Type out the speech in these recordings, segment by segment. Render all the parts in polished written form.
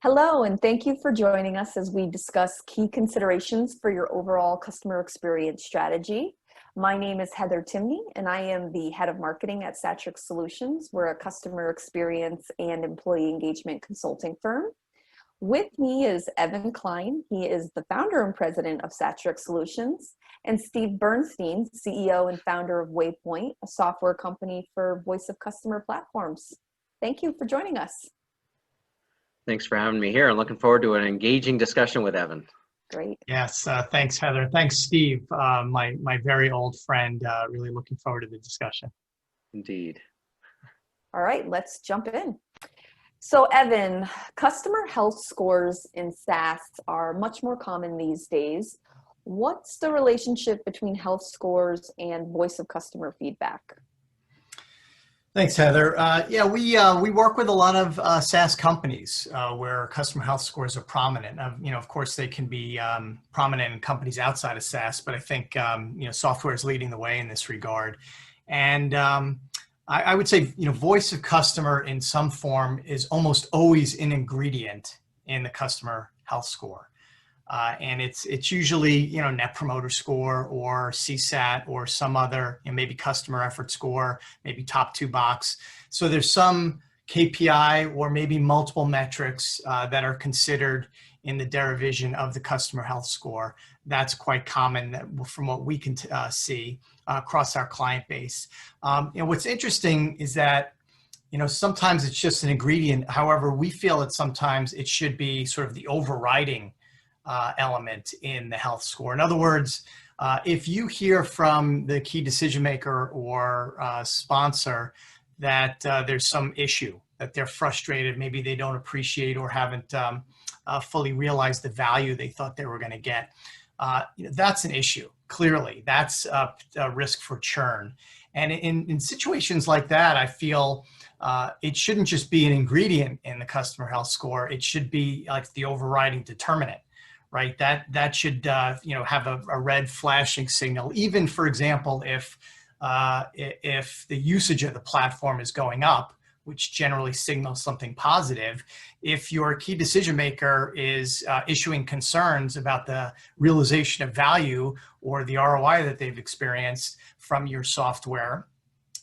Hello, and thank you for joining us as we discuss key considerations for your overall customer experience strategy. My name is Heather Timney, and I am the head of marketing at Satrix Solutions. We're a customer experience and employee engagement consulting firm. With me is Evan Klein. He is the founder and president of Satrix Solutions, and Steve Bernstein, CEO and founder of Waypoint, a software company for voice of customer platforms. Thank you for joining us. Thanks for having me here. I'm looking forward to an engaging discussion with Evan. Great. Yes, thanks, Heather. Thanks, Steve, my very old friend. Really looking forward to the discussion. Indeed. All right, let's jump in. So Evan, customer health scores in SaaS are much more common these days. What's the relationship between health scores and voice of customer feedback? Thanks, Heather. Yeah, we work with a lot of SaaS companies where customer health scores are prominent. Of course, they can be prominent in companies outside of SaaS, but I think software is leading the way in this regard. And I would say voice of customer in some form is almost always an ingredient in the customer health score. And it's usually, Net Promoter Score or CSAT or some other, maybe customer effort score, maybe top 2 box. So there's some KPI or maybe multiple metrics that are considered in the derivation of the customer health score. That's quite common from what we can see across our client base. What's interesting is that sometimes it's just an ingredient. However, we feel that sometimes it should be sort of the overriding element in the health score. In other words, if you hear from the key decision maker or sponsor that there's some issue, that they're frustrated, maybe they don't appreciate or haven't fully realized the value they thought they were going to get, that's an issue. Clearly, that's a risk for churn. And in situations like that, I feel it shouldn't just be an ingredient in the customer health score. It should be like the overriding determinant. Right, that should have a red flashing signal. Even, for example, if the usage of the platform is going up, which generally signals something positive, if your key decision maker is issuing concerns about the realization of value or the ROI that they've experienced from your software,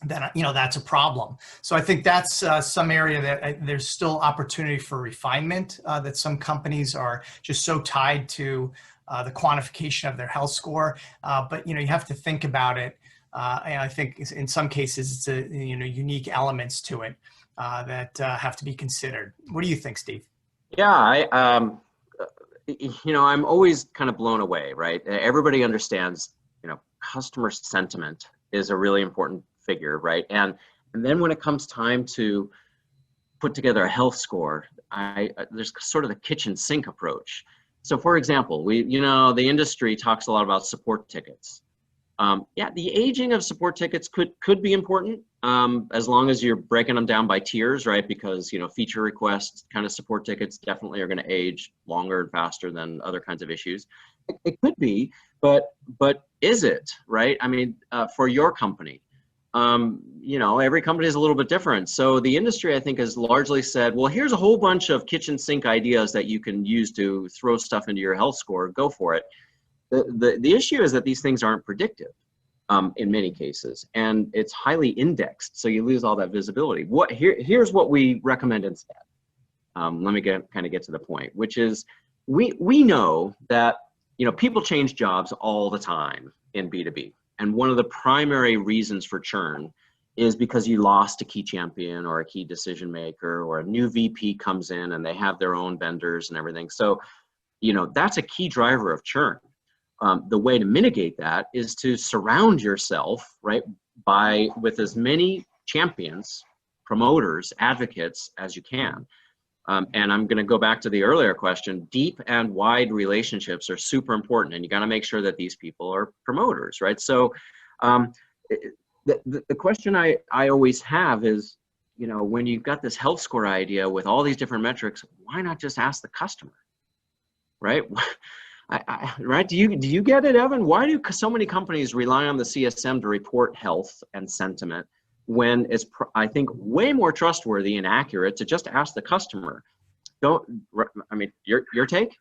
then that's a problem. So I think that's some area that there's still opportunity for refinement, that some companies are just so tied to the quantification of their health score. But you have to think about it, and I think in some cases it's a unique elements to it that have to be considered. What do you think, Steve? Yeah, I'm always kind of blown away. Right, everybody understands customer sentiment is a really important figure, right? And then when it comes time to put together a health score, there's sort of the kitchen sink approach. So for example, the industry talks a lot about support tickets. Yeah, the aging of support tickets could be important as long as you're breaking them down by tiers, right? Because feature requests kind of support tickets definitely are going to age longer and faster than other kinds of issues. It could be, but is it, right? I mean, for your company, every company is a little bit different. So the industry, I think, has largely said, well, here's a whole bunch of kitchen sink ideas that you can use to throw stuff into your health score. Go for it. The issue is that these things aren't predictive in many cases, and it's highly indexed. So you lose all that visibility. Here's what we recommend instead. Let me get to the point, which is we know that people change jobs all the time in B2B. And one of the primary reasons for churn is because you lost a key champion or a key decision maker, or a new VP comes in and they have their own vendors and everything. So, that's a key driver of churn. The way to mitigate that is to surround yourself, right, with as many champions, promoters, advocates as you can. And I'm going to go back to the earlier question. Deep and wide relationships are super important, and you got to make sure that these people are promoters, right? So the question I always have is, when you've got this health score idea with all these different metrics, why not just ask the customer, right? Right? Do you get it, Evan? Why do so many companies rely on the CSM to report health and sentiment when it's, I think, way more trustworthy and accurate to just ask the customer? don't, I mean, your take?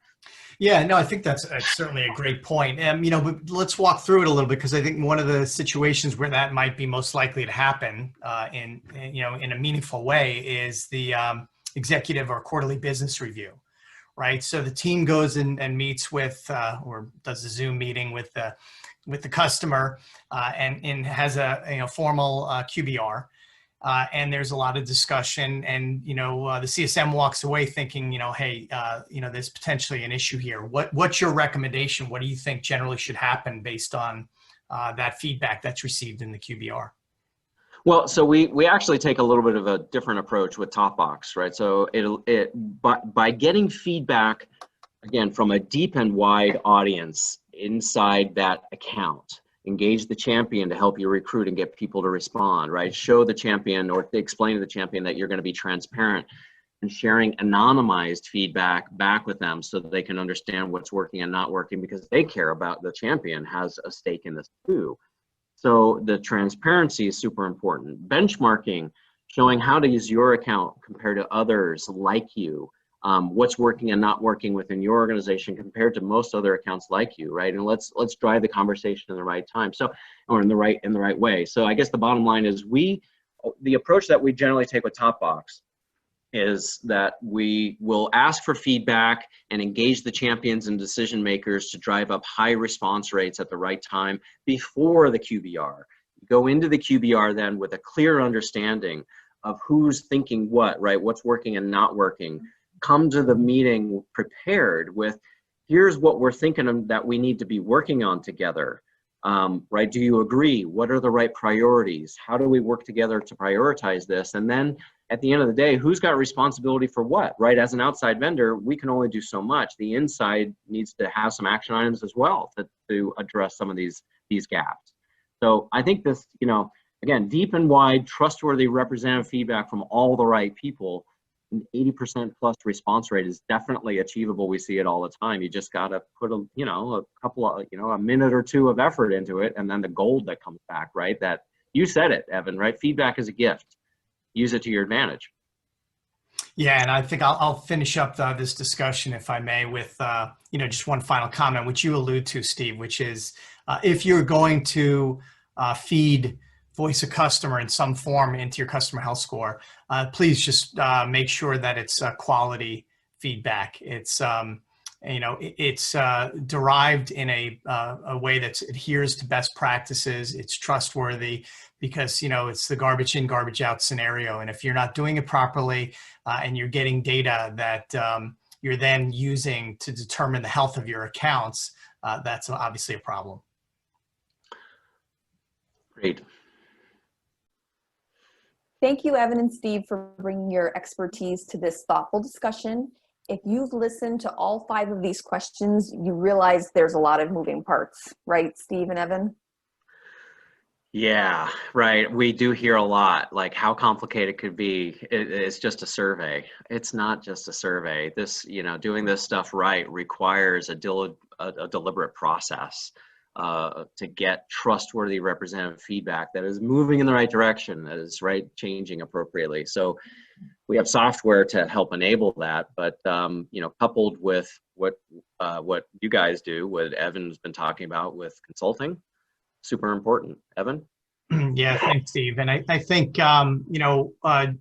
Yeah, no, I think that's certainly a great point. But let's walk through it a little bit, because I think one of the situations where that might be most likely to happen in a meaningful way is the executive or quarterly business review, right? So the team goes and meets with or does a Zoom meeting with the customer and has a formal QBR. And there's a lot of discussion, and the CSM walks away thinking, hey, there's potentially an issue here. What's your recommendation? What do you think generally should happen based on that feedback that's received in the QBR? Well, so we actually take a little bit of a different approach with TopBox, right? So by getting feedback again from a deep and wide audience inside that account. Engage the champion to help you recruit and get people to respond, right? Show the champion or explain to the champion that you're going to be transparent and sharing anonymized feedback back with them so that they can understand what's working and not working, because they care about, the champion has a stake in this too. So the transparency is super important. Benchmarking, showing how to use your account compared to others like you. What's working and not working within your organization compared to most other accounts like you, right? And let's drive the conversation in the right time, or in the right way. So I guess the bottom line is the approach that we generally take with TopBox is that we will ask for feedback and engage the champions and decision makers to drive up high response rates at the right time before the QBR. Go into the QBR then with a clear understanding of who's thinking what, right? What's working and not working. Come to the meeting prepared with, here's what we're thinking that we need to be working on together, right? Do you agree? What are the right priorities? How do we work together to prioritize this? And then at the end of the day, who's got responsibility for what, right? As an outside vendor, we can only do so much. The inside needs to have some action items as well to address some of these gaps. So I think this, again, deep and wide, trustworthy representative feedback from all the right people. An 80% plus response rate is definitely achievable. We see it all the time. You just got to put a minute or two of effort into it, and then the gold that comes back, right? That you said it, Evan, right? Feedback is a gift. Use it to your advantage. Yeah, and I think I'll finish up this discussion, if I may, with just one final comment, which you allude to, Steve, which is if you're going to feed voice of customer in some form into your customer health score, please just make sure that it's quality feedback. It's derived in a way that adheres to best practices. It's trustworthy because it's the garbage in, garbage out scenario. And if you're not doing it properly and you're getting data that you're then using to determine the health of your accounts, that's obviously a problem. Great. Thank you, Evan and Steve, for bringing your expertise to this thoughtful discussion. If you've listened to all 5 of these questions, you realize there's a lot of moving parts, right, Steve and Evan? Yeah, right. We do hear a lot, like how complicated it could be. It's just a survey. It's not just a survey. This, doing this stuff right requires a deliberate process. To get trustworthy representative feedback that is moving in the right direction, that is changing appropriately. So we have software to help enable that, but coupled with what you guys do, what Evan's been talking about with consulting, super important. Evan? Yeah, thanks, Steve. And I think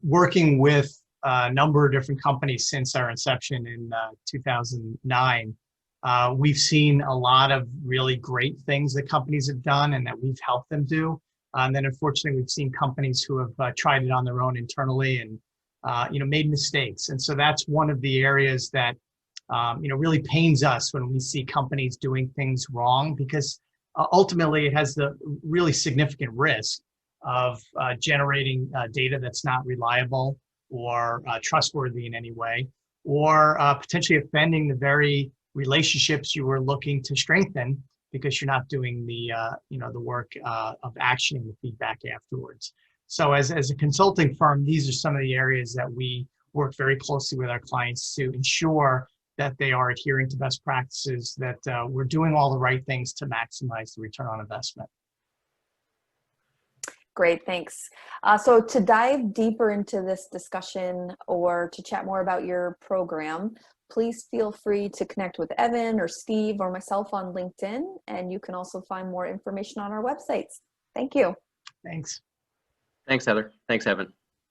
working with a number of different companies since our inception in 2009. We've seen a lot of really great things that companies have done and that we've helped them do. And then unfortunately, we've seen companies who have tried it on their own internally and, made mistakes. And so that's one of the areas that, really pains us when we see companies doing things wrong, because ultimately it has the really significant risk of generating data that's not reliable or trustworthy in any way, or potentially offending the very relationships you were looking to strengthen because you're not doing the the work of actioning the feedback afterwards. So as a consulting firm, these are some of the areas that we work very closely with our clients to ensure that they are adhering to best practices, that we're doing all the right things to maximize the return on investment. Great, thanks. So to dive deeper into this discussion or to chat more about your program, please feel free to connect with Evan or Steve or myself on LinkedIn, and you can also find more information on our websites. Thank you. Thanks. Thanks, Heather. Thanks, Evan.